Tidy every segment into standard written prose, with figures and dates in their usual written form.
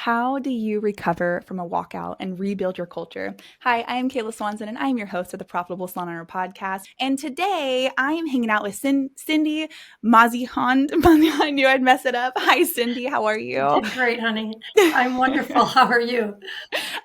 How do you recover from a walkout and rebuild your culture? Hi, I am Kayla Swanson, and I am your host of the Profitable Salon Owner podcast. And today I am hanging out with Cindi Mausehund. I knew I'd mess it up. Hi, Cindi. How are You you? did great, honey. I'm wonderful. How are you?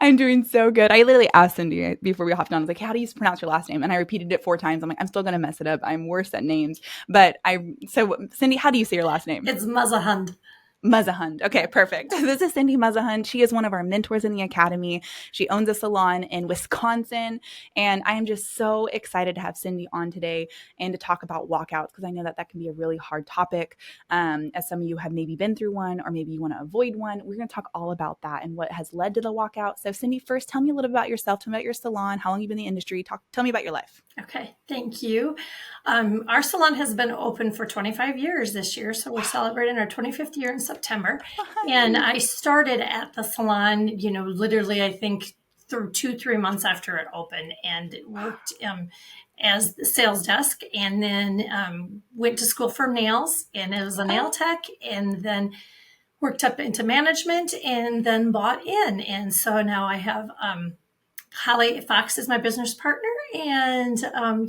I'm doing so good. I literally asked Cindi before we hopped on. I was like, "How do you pronounce your last name?" And I repeated it 4 times. I'm like, "I'm still gonna mess it up. I'm worse at names." So Cindi, how do you say your last name? It's Mausehund. Mausehund. Okay, Yeah. perfect. This is Cindi Mausehund. She is one of our mentors in the academy. She owns a salon in Wisconsin, and I am just so excited to have Cindi on today and to talk about walkouts because I know that can be a really hard topic. As some of you have maybe been through one, or maybe you want to avoid one. We're going to talk all about that and what has led to the walkout. So, Cindi, first, tell me a little about yourself. Tell me about your salon. How long you've been in the industry. Tell me about your life. Okay, thank you. Our salon has been open for 25 years this year, so we're Wow. celebrating our 25th year in September. And Hi. I started at the salon, literally, I think through 2, 3 months after it opened, and worked as the sales desk, and then went to school for nails, and as a nail Oh, tech, and then worked up into management, and then bought in. And so now I have Holly Fox is my business partner, and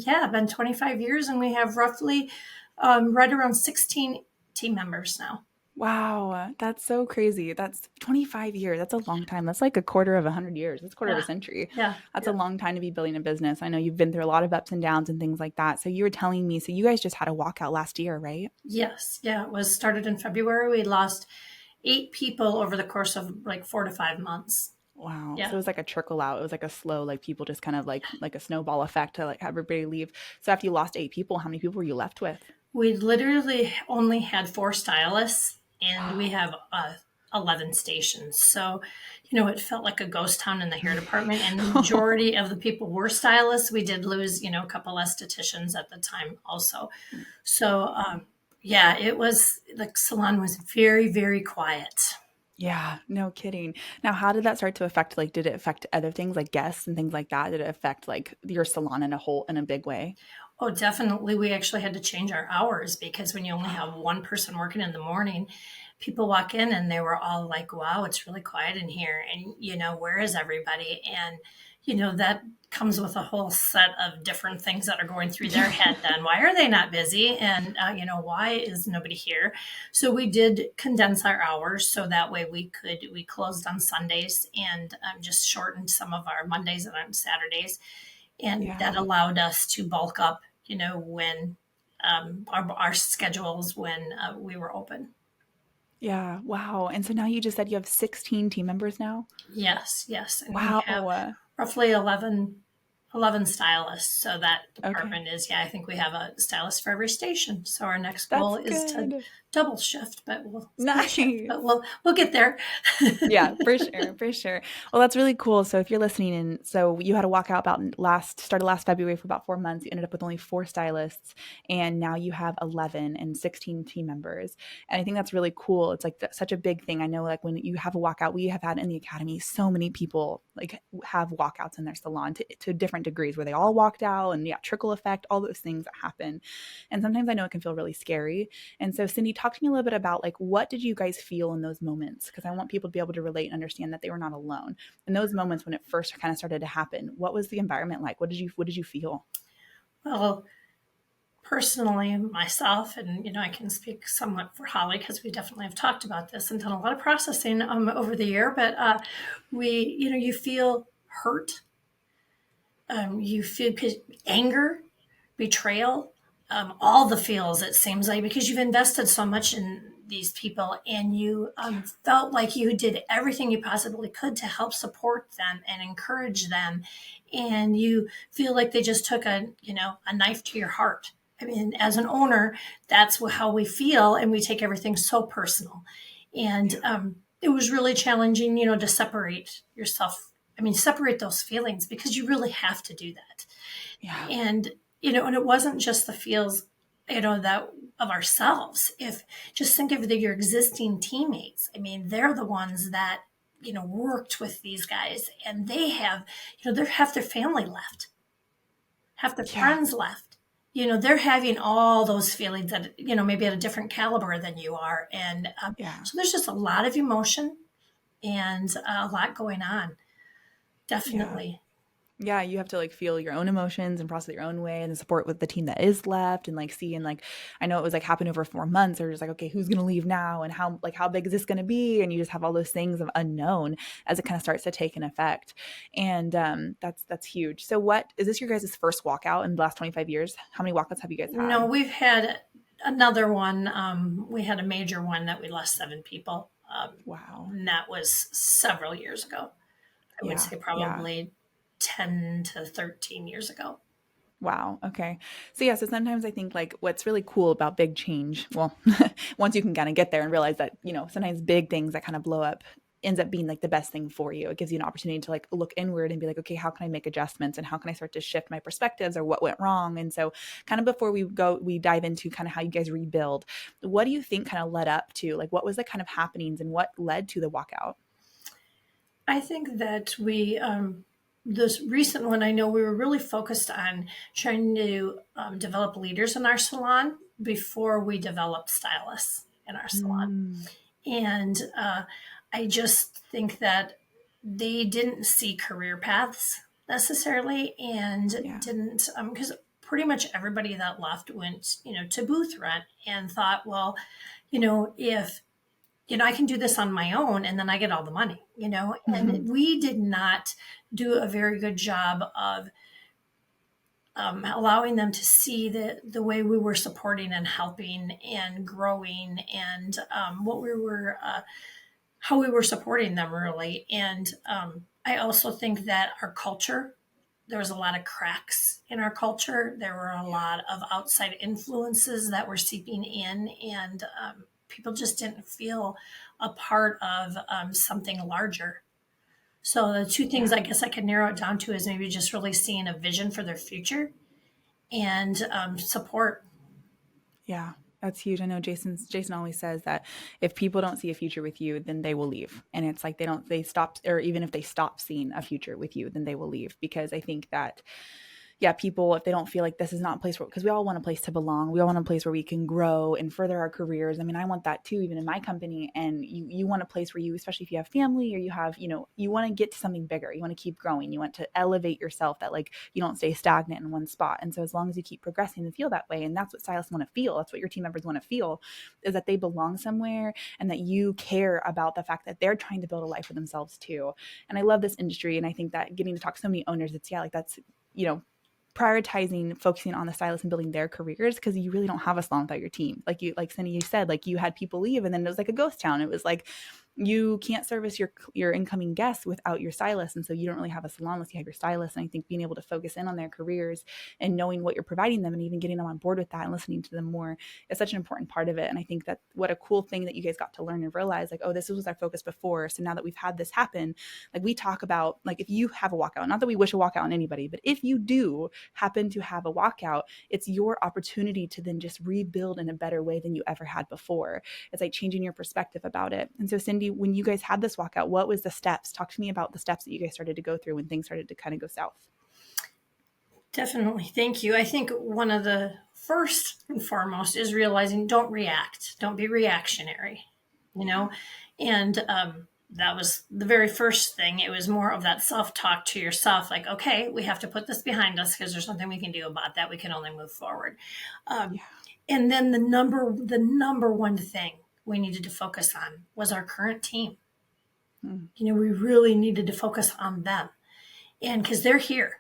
yeah, I've been 25 years, and we have roughly right around 16 team members now. wow, that's so crazy. That's 25 years. That's a long time. That's like a quarter of 100 years. That's a quarter of a Yeah, century. yeah, That's a yeah. long time to be building a business. I know you've been through a lot of ups and downs and things like that. So you were telling me, so you guys just had a walkout last year, right? Yes, yeah. It was started in February. We lost 8 people over the course of like 4 to 5 months. Wow. So Yeah, it was like a trickle out. It was like a slow, like people just kind of like a snowball effect to like have everybody leave. So after you lost 8 people, how many people were you left with? we literally only had 4 stylists, and we Wow. have 11 stations. So, it felt like a ghost town in the hair department, and the majority of the people were stylists. We did lose, a couple estheticians at the time also. So, yeah, it was the salon was very, very quiet. Yeah, no kidding. Now, how did that start to affect, like, did it affect other things like guests and things like that? Did it affect like your salon in a whole in a big way? Oh, definitely. We actually had to change our hours because when you only have one person working in the morning, people walk in and they were all like, wow, it's really quiet in here. And, where is everybody? And, that comes with a whole set of different things that are going through their head then. Why are they not busy? And, why is nobody here? So we did condense our hours so that way we closed on Sundays and just shortened some of our Mondays and on Saturdays, and that Yeah. allowed us to bulk up, when our schedules when we were open. Yeah. Wow. And so now you just said you have 16 team members now? Yes, yes, and we have Wow. roughly 11 stylists. So that Okay. department is, yeah, I think we have a stylist for every station. So our next goal That's is to good. double shift, but we'll split shift, but Nice. we'll get there. Yeah, for sure, for sure. Well, that's really cool. So if you're listening and so you had a walkout about started last February for about 4 months, you ended up with only 4 stylists and now you have 11 and 16 team members. And I think that's really cool. It's like such a big thing. I know like when you have a walkout, we have had in the academy, so many people like have walkouts in their salon to different degrees where they all walked out and yeah, trickle effect, all those things that happen. And sometimes I know it can feel really scary. And so, Cindi, talk to me a little bit about like what did you guys feel in those moments? Because I want people to be able to relate and understand that they were not alone. In those moments when it first kind of started to happen, what was the environment like? What did you feel? Well, personally, myself, and I can speak somewhat for Holly because we definitely have talked about this and done a lot of processing over the year. But you feel hurt, you feel anger, betrayal, all the feels, it seems like, because you've invested so much in these people, and you felt like you did everything you possibly could to help support them and encourage them, and you feel like they just took a knife to your heart. I mean, as an owner, that's how we feel, and we take everything so personal. And Yeah. it was really challenging, to separate yourself. I mean, separate those feelings because you really have to do that. Yeah. And and it wasn't just the feels, that of ourselves. If just think of your existing teammates. I mean, they're the ones that worked with these guys, and they have, they have their family left, have their Yeah. friends left. They're having all those feelings that maybe at a different caliber than you are, and Yeah. so there's just a lot of emotion, and a lot going on. Yeah. Definitely. Yeah, you have to like feel your own emotions and process your own way and support with the team that is left and like see and like I know it was like happened over 4 months or just like okay who's gonna leave now and how big is this gonna be and you just have all those things of unknown as it kind of starts to take an effect and that's huge. So what is this your guys' first walkout in the last 25 years? How many walkouts have you guys No, had? we've had another one. We had a major one that we lost 7 people. Wow. And that was several years ago. I would Yeah. say Yeah. probably 10 to 13 years ago. Wow. Okay. So yeah, so sometimes I think like what's really cool about big change, well, once you can kind of get there and realize that, sometimes big things that kind of blow up ends up being like the best thing for you. It gives you an opportunity to like look inward and be like, okay, how can I make adjustments and how can I start to shift my perspectives or what went wrong? And so kind of before we dive into kind of how you guys rebuild, what do you think kind of led up to like what was the kind of happenings and what led to the walkout? I think that this recent one, I know we were really focused on trying to develop leaders in our salon before we developed stylists in our salon. Mm, And I just think that they didn't see career paths necessarily and yeah. didn't, because pretty much everybody that left went, to booth rent and thought, well, if I can do this on my own and then I get all the money, and we did not do a very good job of allowing them to see the way we were supporting and helping and growing and what we were, how we were supporting them really. And I also think that our culture, there was a lot of cracks in our culture. There were a Yeah. lot of outside influences that were seeping in, and people just didn't feel a part of something larger. So the two things Yeah. I guess I could narrow it down to is maybe just really seeing a vision for their future and support. Yeah, that's huge. I know Jason always says that if people don't see a future with you, then they will leave. And it's like they stop, or even if they stop seeing a future with you, then they will leave. Because I think that yeah, people, if they don't feel like this is not a place where, because we all want a place to belong, we all want a place where we can grow and further our careers. I mean, I want that too, even in my company. And you want a place where you, especially if you have family or you have, you want to get to something bigger. You want to keep growing. You want to elevate yourself that like you don't stay stagnant in one spot. And so as long as you keep progressing and feel that way, and that's what stylists want to feel, that's what your team members want to feel, is that they belong somewhere and that you care about the fact that they're trying to build a life for themselves too. And I love this industry. And I think that getting to talk to so many owners, it's yeah, like that's, prioritizing focusing on the stylists and building their careers because you really don't have a salon without your team. Like Cindi, you said, like you had people leave and then it was like a ghost town. It was like you can't service your incoming guests without your stylist, and so you don't really have a salon unless you have your stylist. And I think being able to focus in on their careers and knowing what you're providing them and even getting them on board with that and listening to them more is such an important part of it. And I think that what a cool thing that you guys got to learn and realize like, oh, this was our focus before, so now that we've had this happen, like we talk about like if you have a walkout, not that we wish a walkout on anybody, but if you do happen to have a walkout, it's your opportunity to then just rebuild in a better way than you ever had before. It's like changing your perspective about it. And so Cindi, when you guys had this walkout, what was the steps? Talk to me about the steps that you guys started to go through when things started to kind of go south. Definitely. Thank you. I think one of the first and foremost is realizing don't react, don't be reactionary, you Yeah. know? And that was the very first thing. It was more of that self talk to yourself like, okay, we have to put this behind us because there's nothing we can do about that. We can only move forward. Um, Yeah. and then the number one thing we needed to focus on was our current team. Mm. We really needed to focus on them and because they're here.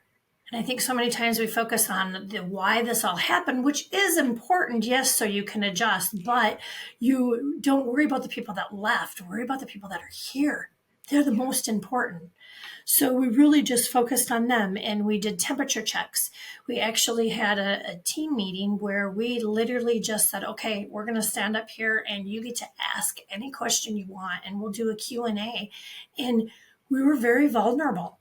And I think so many times we focus on the why this all happened, which is important, yes, so you can adjust, but you don't worry about the people that left. Worry about the people that are here. They're the Yeah. most important. So we really just focused on them and we did temperature checks. We actually had a team meeting where we literally just said, okay, we're going to stand up here and you get to ask any question you want and we'll do a Q&A. And we were very vulnerable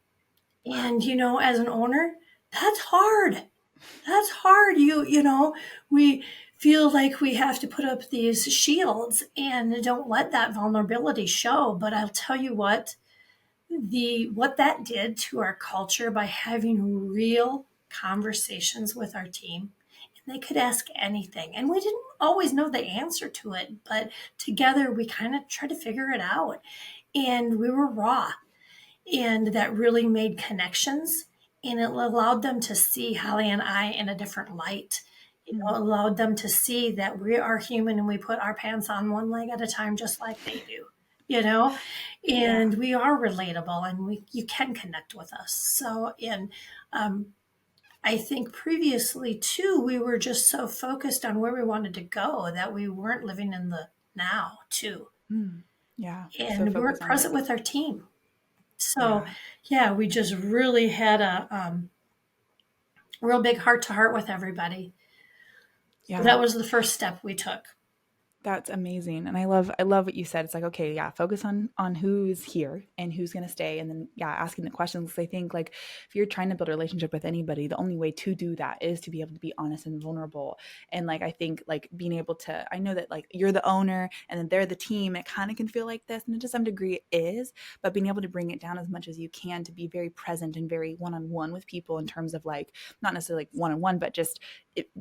Wow. and as an owner, that's hard. That's hard. We feel like we have to put up these shields and don't let that vulnerability show. But I'll tell you what that did to our culture by having real conversations with our team. And they could ask anything. And we didn't always know the answer to it, but together we kind of tried to figure it out. and we were raw, and that really made connections, and it allowed them to see Holly and I in a different light. Mm. Allowed them to see that we are human and we put our pants on one leg at a time just like they do, you know, Yeah. and we are relatable, and you can connect with us. So, and um, I think previously too, we were just so focused on where we wanted to go that we weren't living in the now too, Mm. Yeah. So and we weren't focus on present like, with our team. So, yeah. yeah, we just really had a real big heart to heart with everybody. So Yeah. that was the first step we took. That's amazing. And I love what you said. It's like, okay, yeah, focus on who's here and who's going to stay, and then yeah, asking the questions. 'Cause I think like if you're trying to build a relationship with anybody, the only way to do that is to be able to be honest and vulnerable. And like I think like being able to, I know that like you're the owner and then they're the team, it kind of can feel like this, and to some degree it is, but being able to bring it down as much as you can to be very present and very one-on-one with people in terms of like not necessarily like one-on-one, but just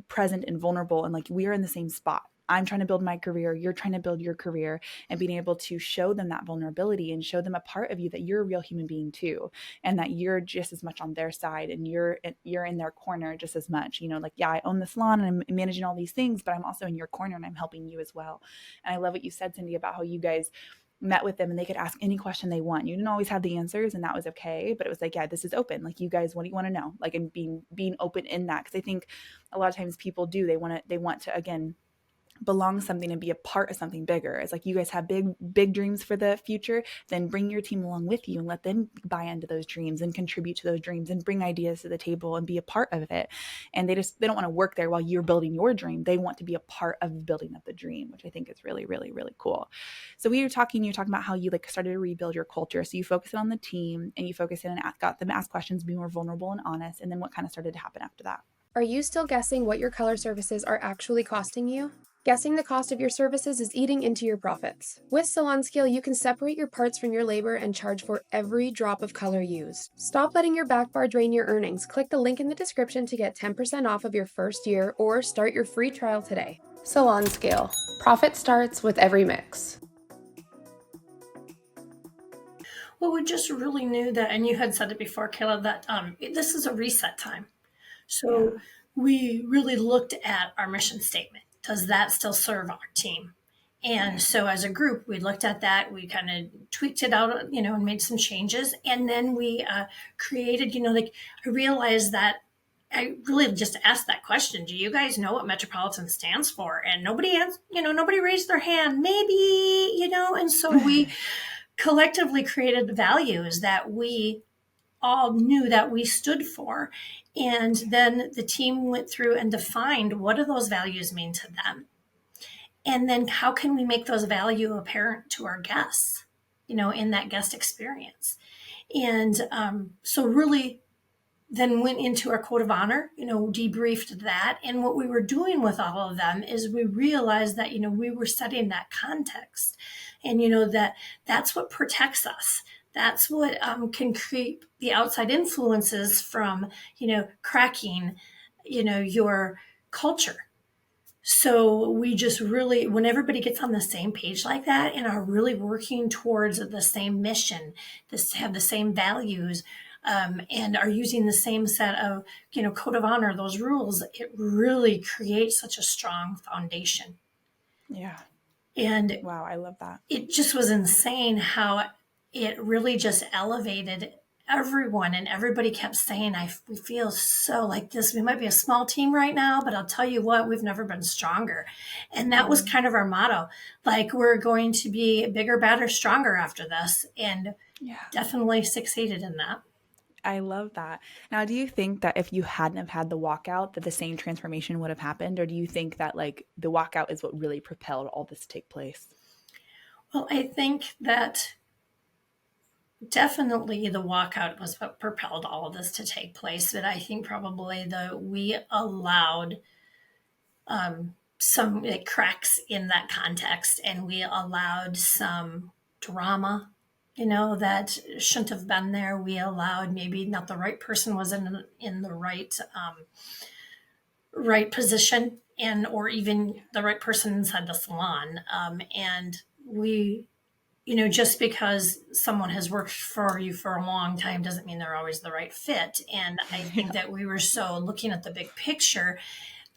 present and vulnerable, and like we're in the same spot. I'm trying to build my career, you're trying to build your career, and being able to show them that vulnerability and show them a part of you that you're a real human being too, and that you're just as much on their side and you're in their corner just as much. You know, like yeah, I own the salon and I'm managing all these things, but I'm also in your corner and I'm helping you as well. And I love what you said, Cindi, about how you guys met with them and they could ask any question they want. You didn't always have the answers, and that was okay, but it was like, yeah, this is open. Like you guys, what do you want to know? Like, and being open in that, because I think a lot of times people do, they want to again belong something and be a part of something bigger. It's like you guys have big dreams for the future, then bring your team along with you and let them buy into those dreams and contribute to those dreams and bring ideas to the table and be a part of it. And they don't want to work there while you're building your dream. They want to be a part of building up the dream, which I think is really really really cool. So you're talking about how you like started to rebuild your culture. So you focus on the team and you focus in and got them to ask questions, be more vulnerable and honest, and then what kind of started to happen after that? Are you still guessing what your color services are actually costing you? Guessing the cost of your services is eating into your profits. With Salon Scale, you can separate your parts from your labor and charge for every drop of color used. Stop letting your back bar drain your earnings. Click the link in the description to get 10% off of your first year or start your free trial today. Salon Scale. Profit starts with every mix. Well, we just really knew that, and you had said it before, Kayla, that this is a reset time. Yeah. So we really looked at our mission statement. Does that still serve our team? And so as a group, we looked at that, we kind of tweaked it out, and made some changes. And then we created, like I realized that I really just asked that question. Do you guys know what Metropolitan stands for? And nobody raised their hand, maybe, and so we collectively created values that we all knew that we stood for. And then the team went through and defined what do those values mean to them. And then how can we make those value apparent to our guests, in that guest experience. And so really then went into our code of honor, debriefed that. And what we were doing with all of them is we realized that, we were setting that context, and, that's what protects us. That's what can create the outside influences from, cracking, your culture. So we just really, when everybody gets on the same page like that and are really working towards the same mission, have the same values, and are using the same set of, code of honor, those rules, it really creates such a strong foundation. Yeah. And Wow, I love that. it just was insane how it really just elevated everyone, and everybody kept saying, we feel so like this, we might be a small team right now, but I'll tell you what, we've never been stronger. And that was kind of our motto, like we're going to be bigger, better, stronger after this, and Yeah. definitely succeeded in that. I love that. Now, do you think that if you hadn't have had the walkout, that the same transformation would have happened? Or do you think that like the walkout is what really propelled all this to take place? Well, I think that definitely the walkout was what propelled all of this to take place, but I think probably we allowed some like, cracks in that context, and we allowed some drama, that shouldn't have been there. We allowed maybe not the right person was in the right position, and or even the right person inside the salon, and we just because someone has worked for you for a long time doesn't mean they're always the right fit. And I think that we were so looking at the big picture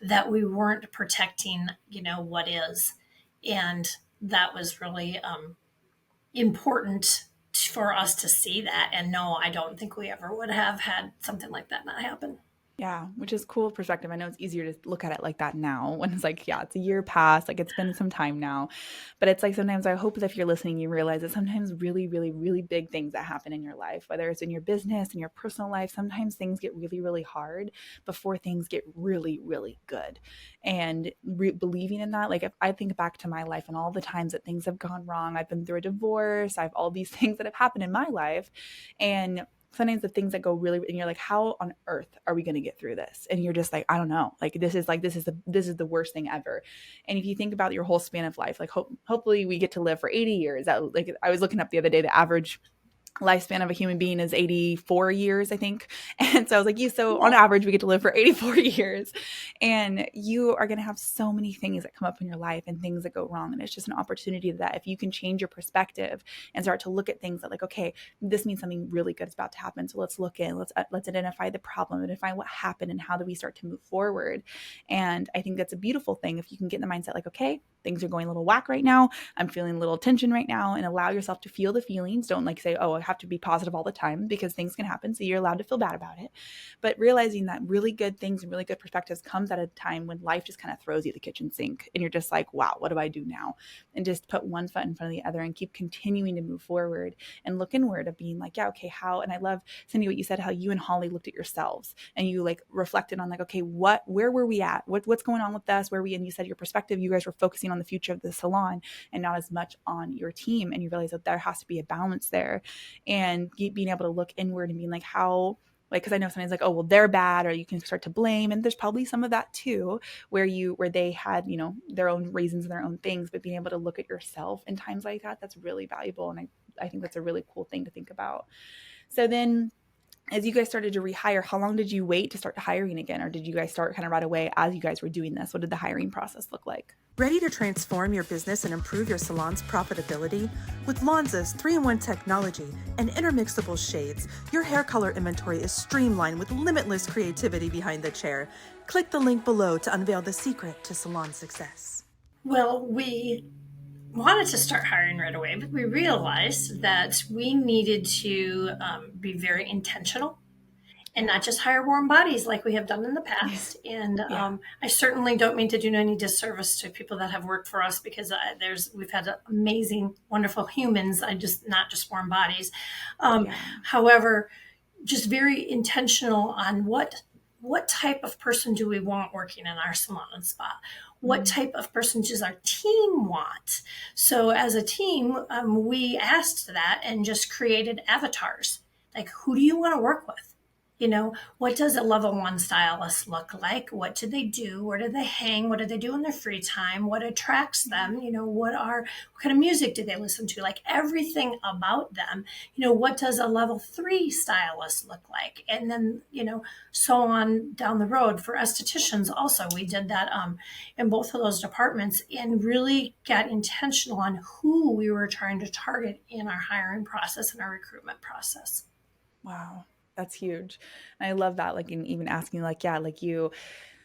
that we weren't protecting, what is. And that was really important for us to see that. And no, I don't think we ever would have had something like that not happen. Yeah, which is cool perspective. I know it's easier to look at it like that now when it's like, yeah, it's a year past, like it's been some time now. But it's like sometimes I hope that if you're listening, you realize that sometimes really, really, really big things that happen in your life, whether it's in your business, in your personal life, sometimes things get really, really hard before things get really, really good. And believing in that, like if I think back to my life and all the times that things have gone wrong, I've been through a divorce, I've all these things that have happened in my life. And sometimes the things that go really, and you're like, how on earth are we going to get through this? And you're just like, I don't know, like this is the worst thing ever. And if you think about your whole span of life, like hopefully we get to live for 80 years. Like I was looking up the other day, the average lifespan of a human being is 84 years, I think. And so I was like, so on average, we get to live for 84 years. And you are going to have so many things that come up in your life and things that go wrong. And it's just an opportunity that if you can change your perspective and start to look at things that like, okay, this means something really good is about to happen. So let's look in, let's identify the problem, identify what happened and how do we start to move forward. And I think that's a beautiful thing. If you can get in the mindset like, okay, things are going a little whack right now. I'm feeling a little tension right now, and allow yourself to feel the feelings. Don't like say, oh, I have to be positive all the time, because things can happen. So you're allowed to feel bad about it. But realizing that really good things and really good perspectives comes at a time when life just kind of throws you the kitchen sink and you're just like, wow, what do I do now? And just put one foot in front of the other and keep continuing to move forward and look inward of being like, yeah, okay, how? And I love, Cindi, what you said, how you and Holly looked at yourselves and you like reflected on like, okay, where were we at? What's going on with us? Where we, and you said your perspective, you guys were focusing on the future of the salon and not as much on your team. And you realize that there has to be a balance there, and being able to look inward and being like, how, like, because I know sometimes like, oh, well, they're bad, or you can start to blame. And there's probably some of that too, where they had, their own reasons and their own things, but being able to look at yourself in times like that, that's really valuable. And I think that's a really cool thing to think about. So then, as you guys started to rehire, how long did you wait to start hiring again? Or did you guys start kind of right away as you guys were doing this? What did the hiring process look like? Ready to transform your business and improve your salon's profitability? With Lonza's 3-in-1 technology and intermixable shades, your hair color inventory is streamlined with limitless creativity behind the chair. Click the link below to unveil the secret to salon success. Well, we wanted to start hiring right away, but we realized that we needed to be very intentional and not just hire warm bodies like we have done in the past. And I certainly don't mean to do any disservice to people that have worked for us, because we've had amazing, wonderful humans. Not just warm bodies. However, just very intentional on what type of person do we want working in our salon and spa? What type of person does our team want? So as a team, we asked that and just created avatars. Like, who do you want to work with? What does a level 1 stylist look like? What do they do? Where do they hang? What do they do in their free time? What attracts them? What kind of music do they listen to? Like, everything about them. What does a level 3 stylist look like? And then, so on down the road. For estheticians also, we did that in both of those departments, and really got intentional on who we were trying to target in our hiring process and our recruitment process. Wow. That's huge. And I love that. Like, in even asking, like, yeah, like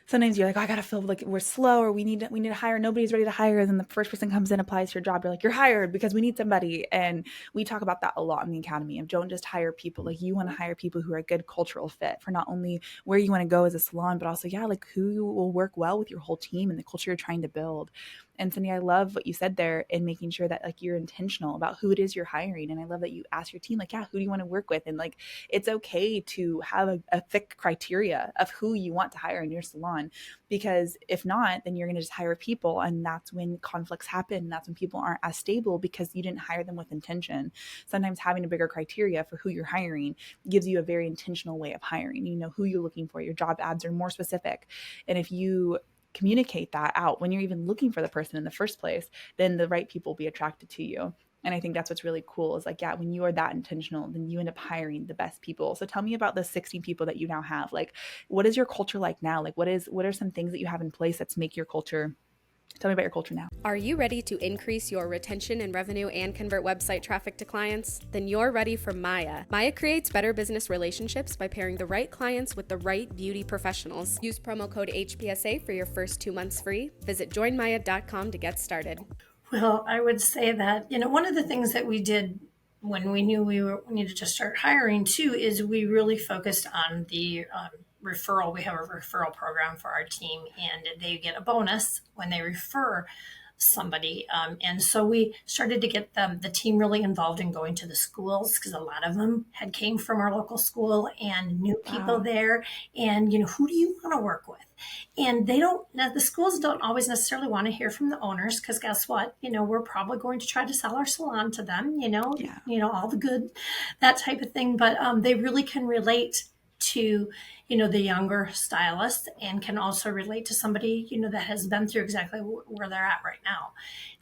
sometimes you're like, oh, I gotta feel like we're slow, or we need to hire. Nobody's ready to hire. And then the first person comes in, applies to your job. You're like, you're hired because we need somebody. And we talk about that a lot in the academy of don't just hire people. Like, you want to hire people who are a good cultural fit for not only where you want to go as a salon, but also, like who will work well with your whole team and the culture you're trying to build. And Cindi, I love what you said there in making sure that like you're intentional about who it is you're hiring. And I love that you ask your team, like, yeah, who do you want to work with? And like, it's okay to have a thick criteria of who you want to hire in your salon, because if not, then you're going to just hire people. And that's when conflicts happen. That's when people aren't as stable because you didn't hire them with intention. Sometimes having a bigger criteria for who you're hiring gives you a very intentional way of hiring. You know who you're looking for. Your job ads are more specific. And if you communicate that out when you're even looking for the person in the first place, then the right people will be attracted to you. And I think that's what's really cool is like, yeah, when you are that intentional, then you end up hiring the best people. So tell me about the 16 people that you now have. Like, what is your culture like now? Like, what are some things that you have in place that's make your culture Tell me about your culture now. Are you ready to increase your retention and revenue and convert website traffic to clients? Then you're ready for Maya. Maya creates better business relationships by pairing the right clients with the right beauty professionals. Use promo code HPSA for your first 2 months free. Visit joinmaya.com to get started. Well, I would say that, one of the things that we did when we knew we needed to start hiring too, is we really focused on the referral. We have a referral program for our team, and they get a bonus when they refer somebody. And so we started to get the team really involved in going to the schools, because a lot of them had came from our local school and knew people there. And, who do you want to work with? And the schools don't always necessarily want to hear from the owners, because guess what? We're probably going to try to sell our salon to them, all the good, that type of thing. But they really can relate to, the younger stylist, and can also relate to somebody, that has been through exactly where they're at right now.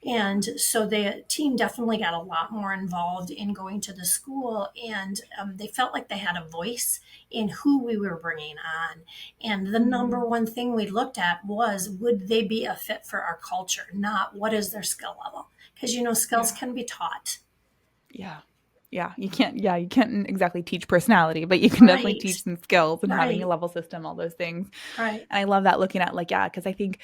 And so the team definitely got a lot more involved in going to the school, and they felt like they had a voice in who we were bringing on. And the number one thing we looked at was, would they be a fit for our culture? Not what is their skill level? Because, skills can be taught. Yeah, you can't exactly teach personality, but you can definitely teach some skills and having a level system, all those things. Right. And I love that, looking at because I think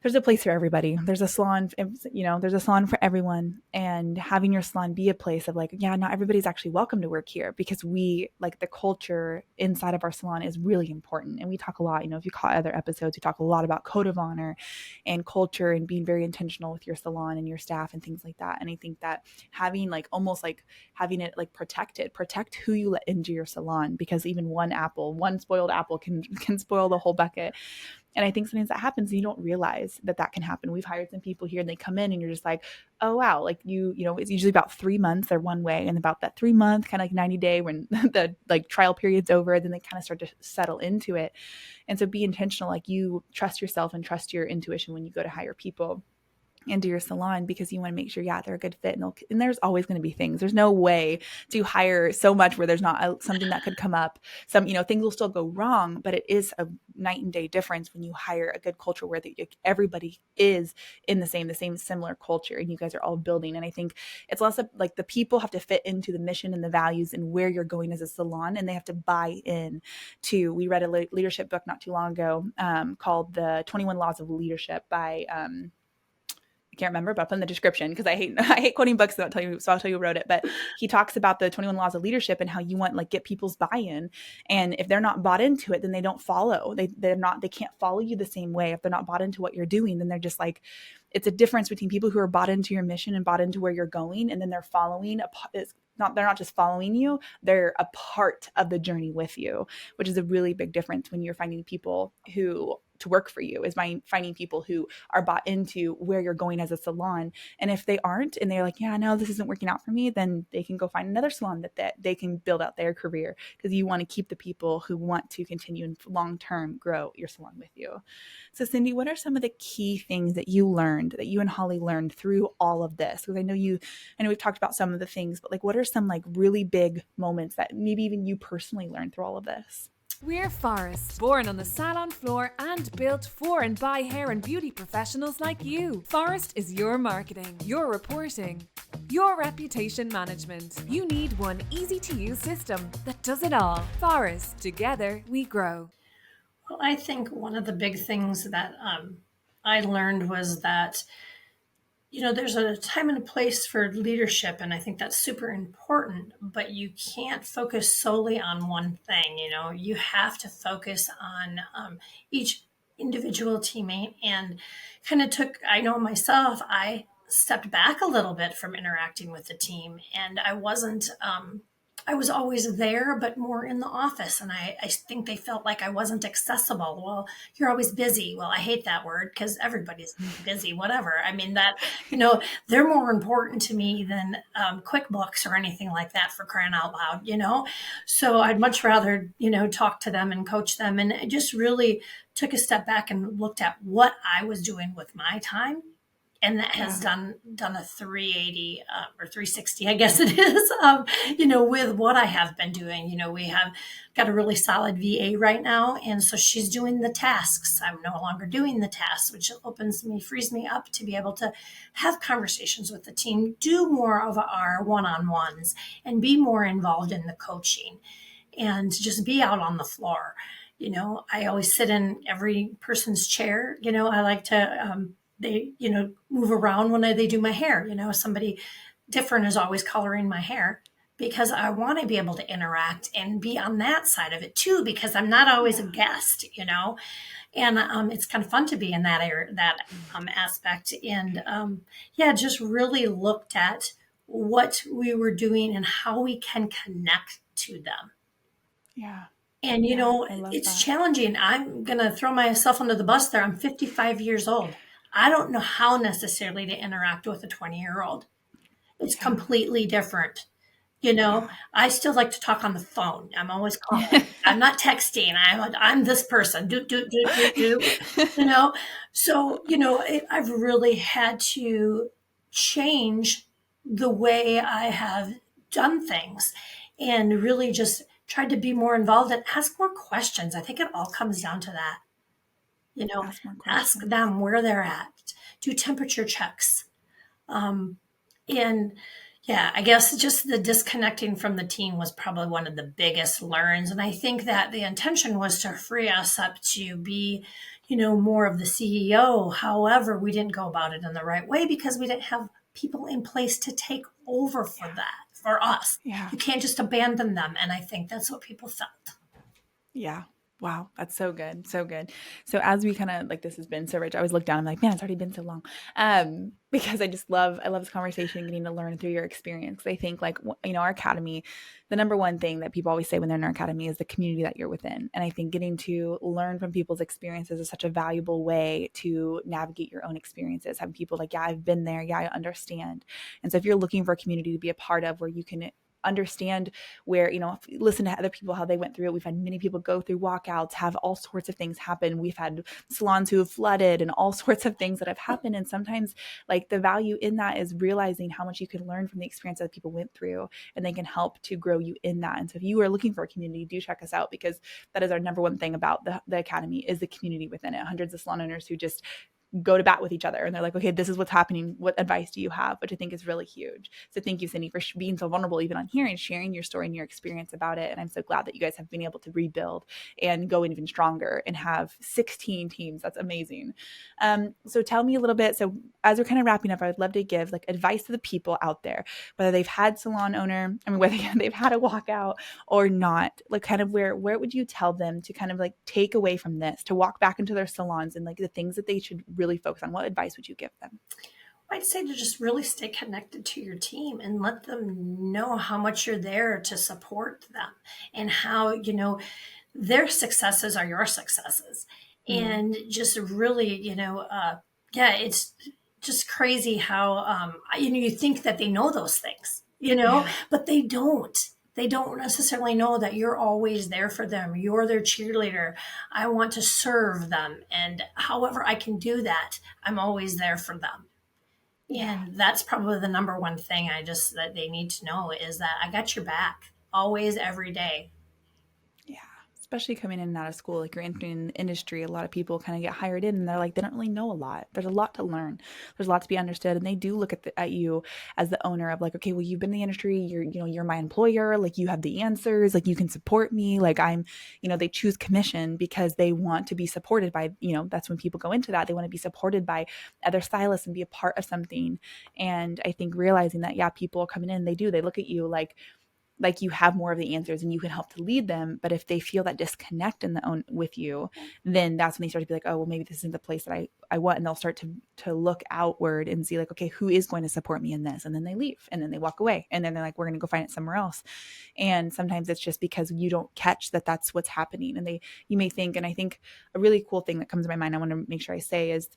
there's a place for everybody. There's a salon, there's a salon for everyone, and having your salon be a place of not everybody's actually welcome to work here, because we the culture inside of our salon is really important. And we talk a lot, if you caught other episodes, we talk a lot about code of honor and culture and being very intentional with your salon and your staff and things like that. And I think that having almost having it protect who you let into your salon, because even one spoiled apple can spoil the whole bucket. And I think sometimes that happens and you don't realize that can happen. We've hired some people here and they come in and you're just like, oh, wow. It's usually about 3 months they're one way. And about that 3 month, kind of 90 day, when the trial period's over, then they kind of start to settle into it. And so be intentional. You trust yourself and trust your intuition when you go to hire people into your salon, because you want to make sure, they're a good fit. And there's always going to be things. There's no way to hire so much where there's not something that could come up. Some, things will still go wrong, but it is a night and day difference when you hire a good culture where everybody is in the same similar culture, and you guys are all building. And I think it's less of the people have to fit into the mission and the values and where you're going as a salon, and they have to buy in to. We read a leadership book not too long ago called The 21 Laws of Leadership by I can't remember, but I'll put in the description, because I hate quoting books, so I'll tell you who wrote it. But he talks about the 21 laws of leadership and how you want get people's buy-in. And if they're not bought into it, then they don't follow. They can't follow you the same way. If they're not bought into what you're doing, then they're just it's a difference between people who are bought into your mission and bought into where you're going, and then they're following they're not just following you, they're a part of the journey with you, which is a really big difference when you're finding people who to work for you, is finding people who are bought into where you're going as a salon. And if they aren't, and they're no, this isn't working out for me, then they can go find another salon that they can build out their career, because you want to keep the people who want to continue and long-term grow your salon with you. So Cindi, what are some of the key things that you and Holly learned through all of this? Because I know we've talked about some of the things, but what are some really big moments that maybe even you personally learned through all of this? We're Forest, born on the salon floor and built for and by hair and beauty professionals like you. Forest is your marketing, your reporting, your reputation management. You need one easy-to-use system that does it all. Forest, together we grow. Well, I think one of the big things that I learned was that there's a time and a place for leadership, and I think that's super important, but you can't focus solely on one thing. You have to focus on each individual teammate, and I know myself, I stepped back a little bit from interacting with the team, and I was always there, but more in the office. And I think they felt like I wasn't accessible. Well, you're always busy. Well, I hate that word, because everybody's busy, whatever. I mean, they're more important to me than QuickBooks or anything like that, for crying out loud, So I'd much rather, talk to them and coach them. And I just really took a step back and looked at what I was doing with my time, and that has done a 380 or 360, I guess it is, with what I have been doing. We have got a really solid VA right now, and so she's doing the tasks. I'm no longer doing the tasks, which frees me up to be able to have conversations with the team, do more of our one-on-ones, and be more involved in the coaching, and just be out on the floor. I always sit in every person's chair. I like to, they, move around when they do my hair. Somebody different is always coloring my hair because I want to be able to interact and be on that side of it too, because I'm not always a guest, and it's kind of fun to be in that area, that aspect. And just really looked at what we were doing and how we can connect to them. Yeah. And, it's challenging. I'm going to throw myself under the bus there. I'm 55 years old. I don't know how necessarily to interact with a 20-year-old. It's completely different. I still like to talk on the phone. I'm always calling. I'm not texting. I'm this person. Do. So, I've really had to change the way I have done things and really just tried to be more involved and ask more questions. I think it all comes down to that. Ask them where they're at, do temperature checks. I guess just the disconnecting from the team was probably one of the biggest learns. And I think that the intention was to free us up to be, more of the CEO. However, we didn't go about it in the right way because we didn't have people in place to take over for that, for us. Yeah. You can't just abandon them. And I think that's what people felt. Yeah. Wow. That's so good. So good. So as we kind of this has been so rich, I always look down, I'm like, man, it's already been so long. Because I love this conversation and getting to learn through your experience. I think our academy, the number one thing that people always say when they're in our academy is the community that you're within. And I think getting to learn from people's experiences is such a valuable way to navigate your own experiences. Having people yeah, I've been there. Yeah, I understand. And so if you're looking for a community to be a part of where you can understand where, listen to other people, how they went through it. We've had many people go through walkouts, have all sorts of things happen. We've had salons who have flooded and all sorts of things that have happened. And sometimes the value in that is realizing how much you can learn from the experience that people went through, and they can help to grow you in that. And so if you are looking for a community, do check us out, because that is our number one thing about the academy is the community within it. Hundreds of salon owners who just go to bat with each other, and they're like, okay, this is what's happening. What advice do you have? Which I think is really huge. So thank you, Cindi, for being so vulnerable even on here and sharing your story and your experience about it. And I'm so glad that you guys have been able to rebuild and go even stronger and have 16 teams. That's amazing. So tell me a little bit. So as we're kind of wrapping up, I would love to give advice to the people out there, whether they've had salon owner, whether they've had a walkout or not, where would you tell them to kind of take away from this, to walk back into their salons and the things that they should really focus on? What advice would you give them? I'd say to just really stay connected to your team and let them know how much you're there to support them, and how, their successes are your successes. And just really, it's just crazy how, you think that they know those things, but they don't. They don't necessarily know that you're always there for them. You're their cheerleader. I want to serve them. And however I can do that, I'm always there for them. And that's probably the number one thing that they need to know, is that I got your back always, every day. Yeah. Especially coming in and out of school, you're entering the industry, a lot of people kind of get hired in and they're they don't really know a lot. There's a lot to learn. There's a lot to be understood. And they do look at you as the owner of okay, well, you've been in the industry, you're my employer, you have the answers, you can support me. I'm, they choose commission because they want to be supported by, that's when people go into that. They want to be supported by other stylists and be a part of something. And I think realizing that, yeah, people are coming in, they look at you like you have more of the answers and you can help to lead them. But if they feel that disconnect with you, then that's when they start to be oh, well, maybe this isn't the place that I want. And they'll start to look outward and see okay, who is going to support me in this? And then they leave and then they walk away. And then they're we're going to go find it somewhere else. And sometimes it's just because you don't catch that that's what's happening. And you may think, and I think a really cool thing that comes to my mind, I want to make sure I say is,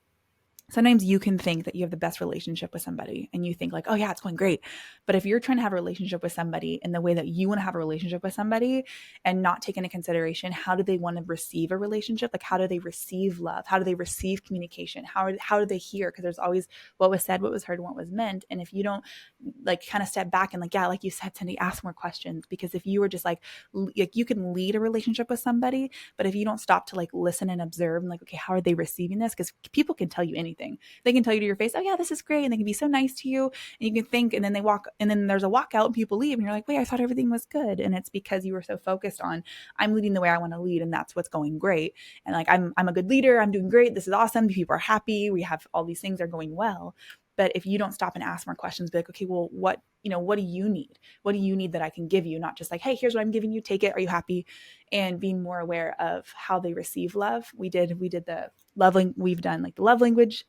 Sometimes you can think that you have the best relationship with somebody and you think like, oh yeah, it's going great. But if you're trying to have a relationship with somebody in the way that you want to have a relationship with somebody and not take into consideration, how do they want to receive a relationship? Like, how do they receive love? How do they receive communication? How do they hear? Because there's always what was said, what was heard, and what was meant. And if you don't like kind of step back and like, yeah, like you said, Cindi, ask more questions. Because if you were just like you can lead a relationship with somebody, but if you don't stop to like listen and observe and like, okay, how are they receiving this? Because people can tell you anything. They can tell you to your face, oh yeah, this is great. And they can be so nice to you. And you can think, and then they walk, and then there's a walkout and people leave. And you're like, wait, I thought everything was good. And it's because you were so focused on, I'm leading the way I want to lead. And that's what's going great. And like, I'm a good leader. I'm doing great. This is awesome. People are happy. We have all these things are going well. But if you don't stop and ask more questions, be like, okay, well, what do you need? What do you need that I can give you? Not just like, hey, here's what I'm giving you. Take it. Are you happy? And being more aware of how they receive love. We did the we've done like the love language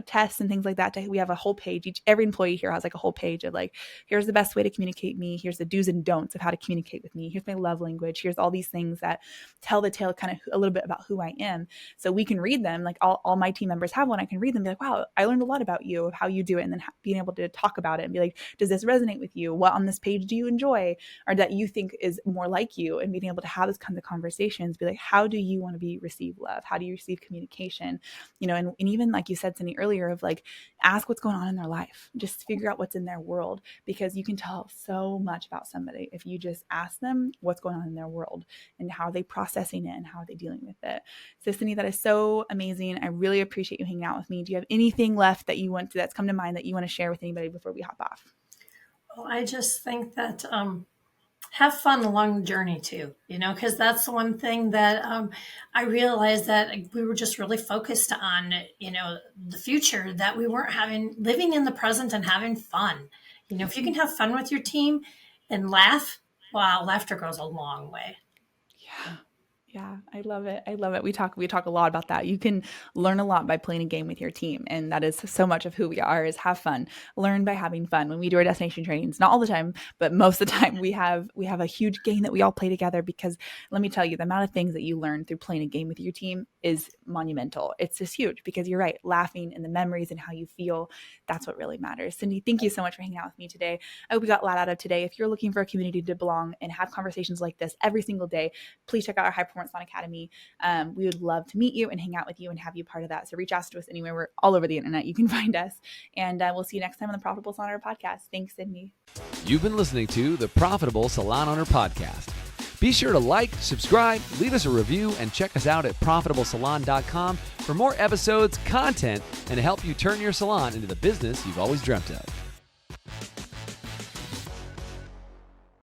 tests and things like that. We have a whole page. Every employee here has like a whole page of like, here's the best way to communicate me. Here's the do's and don'ts of how to communicate with me. Here's my love language. Here's all these things that tell the tale kind of a little bit about who I am. So we can read them. Like all my team members have one. I can read them and be like, wow, I learned a lot about you, of how you do it. And then being able to talk about it and be like, does this resonate with you? What on this page do you enjoy? Or that you think is more like you? And being able to have those kinds of conversations, be like, how do you want to receive love? How do you receive communication? And even like you said, Cindi, earlier, of like, ask what's going on in their life. Just figure out what's in their world, because you can tell so much about somebody if you just ask them what's going on in their world and how are they processing it and how are they dealing with it. So Cindi, that is so amazing. I really appreciate you hanging out with me. Do you have anything left that you want to, that's come to mind that you want to share with anybody before we hop off? Well, I just think that have fun along the journey too, because that's the one thing that I realized that we were just really focused on, the future, that we weren't living in the present and having fun. If you can have fun with your team and laugh, wow, laughter goes a long way. Yeah, I love it. I love it. We talk a lot about that. You can learn a lot by playing a game with your team. And that is so much of who we are, is have fun, learn by having fun. When we do our destination trainings, not all the time, but most of the time we have a huge game that we all play together, because let me tell you, the amount of things that you learn through playing a game with your team is monumental. It's just huge, because you're right. Laughing and the memories and how you feel, that's what really matters. Cindi, thank you so much for hanging out with me today. I hope you got a lot out of today. If you're looking for a community to belong and have conversations like this every single day, please check out our High Performance Salon Academy. We would love to meet you and hang out with you and have you part of that. So reach out to us anywhere. We're all over the internet. You can find us. And we'll see you next time on the Profitable Salon Owner Podcast. Thanks, Cindi. You've been listening to the Profitable Salon Owner Podcast. Be sure to like, subscribe, leave us a review, and check us out at profitablesalon.com for more episodes, content, and to help you turn your salon into the business you've always dreamt of.